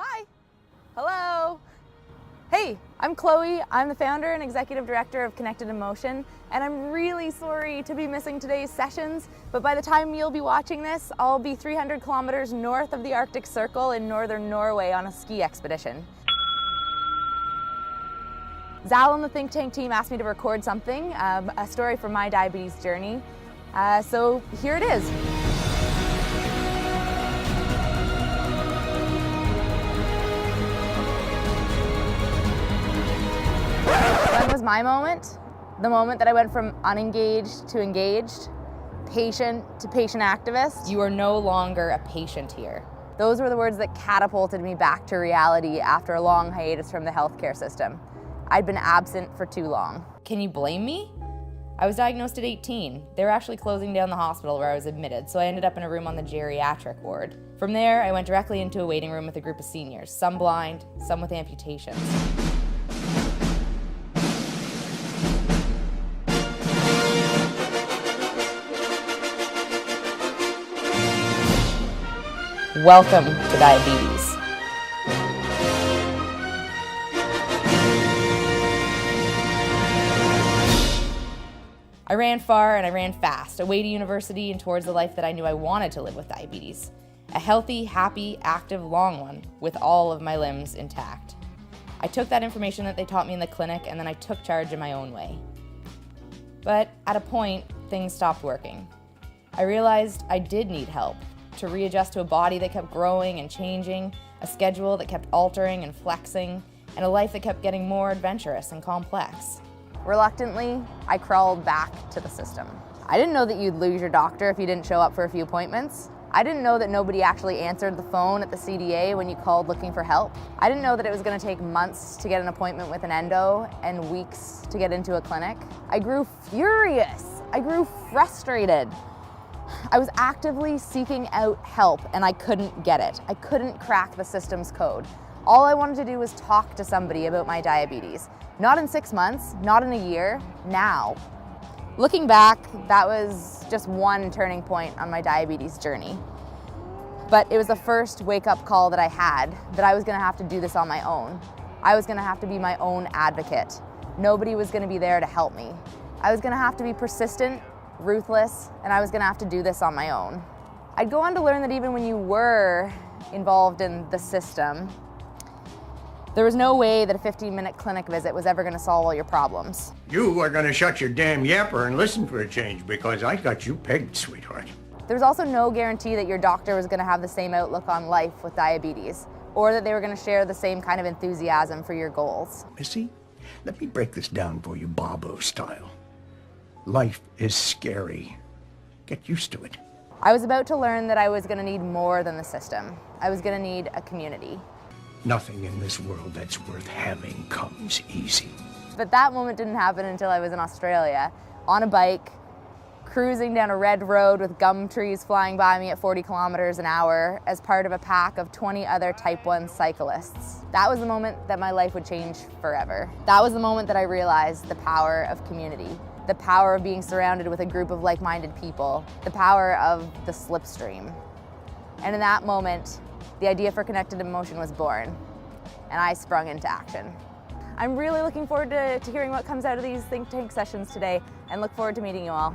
Hi. Hello. Hey, I'm Chloe. I'm the founder and executive director of Connected in Motion, and I'm really sorry to be missing today's sessions, but by the time you'll be watching this, I'll be 300 kilometers north of the Arctic Circle in northern Norway on a ski expedition. Zal and the think tank team asked me to record something, a story from my diabetes journey. So here it is. When was my moment? The moment that I went from unengaged to engaged, patient to patient activist. You are no longer a patient here. Those were the words that catapulted me back to reality after a long hiatus from the healthcare system. I'd been absent for too long. Can you blame me? I was diagnosed at 18. They were actually closing down the hospital where I was admitted, so I ended up in a room on the geriatric ward. From there, I went directly into a waiting room with a group of seniors, some blind, some with amputations. Welcome to diabetes. I ran far and I ran fast, away to university and towards the life that I knew I wanted to live with diabetes. A healthy, happy, active, long one, with all of my limbs intact. I took that information that they taught me in the clinic and then I took charge in my own way. But at a point, things stopped working. I realized I did need help to readjust to a body that kept growing and changing, a schedule that kept altering and flexing, and a life that kept getting more adventurous and complex. Reluctantly, I crawled back to the system. I didn't know that you'd lose your doctor if you didn't show up for a few appointments. I didn't know that nobody actually answered the phone at the CDA when you called looking for help. I didn't know that it was going to take months to get an appointment with an endo and weeks to get into a clinic. I grew furious. I grew frustrated. I was actively seeking out help and I couldn't get it. I couldn't crack the system's code. All I wanted to do was talk to somebody about my diabetes. Not in 6 months, not in a year, now. Looking back, that was just one turning point on my diabetes journey. But it was the first wake-up call that I had, that I was gonna have to do this on my own. I was gonna have to be my own advocate. Nobody was gonna be there to help me. I was gonna have to be persistent, ruthless, and I was gonna have to do this on my own. I'd go on to learn that even when you were involved in the system, there was no way that a 15-minute clinic visit was ever gonna solve all your problems. You are gonna shut your damn yapper and listen for a change, because I got you pegged, sweetheart. There was also no guarantee that your doctor was gonna have the same outlook on life with diabetes, or that they were gonna share the same kind of enthusiasm for your goals. Missy, let me break this down for you Bobo style. Life is scary. Get used to it. I was about to learn that I was gonna need more than the system. I was gonna need a community. Nothing in this world that's worth having comes easy. But that moment didn't happen until I was in Australia, on a bike, cruising down a red road with gum trees flying by me at 40 kilometers an hour as part of a pack of 20 other Type 1 cyclists. That was the moment that my life would change forever. That was the moment that I realized the power of community, the power of being surrounded with a group of like-minded people, the power of the slipstream. And in that moment, the idea for Connected in Motion was born, and I sprung into action. I'm really looking forward to hearing what comes out of these think tank sessions today, and look forward to meeting you all.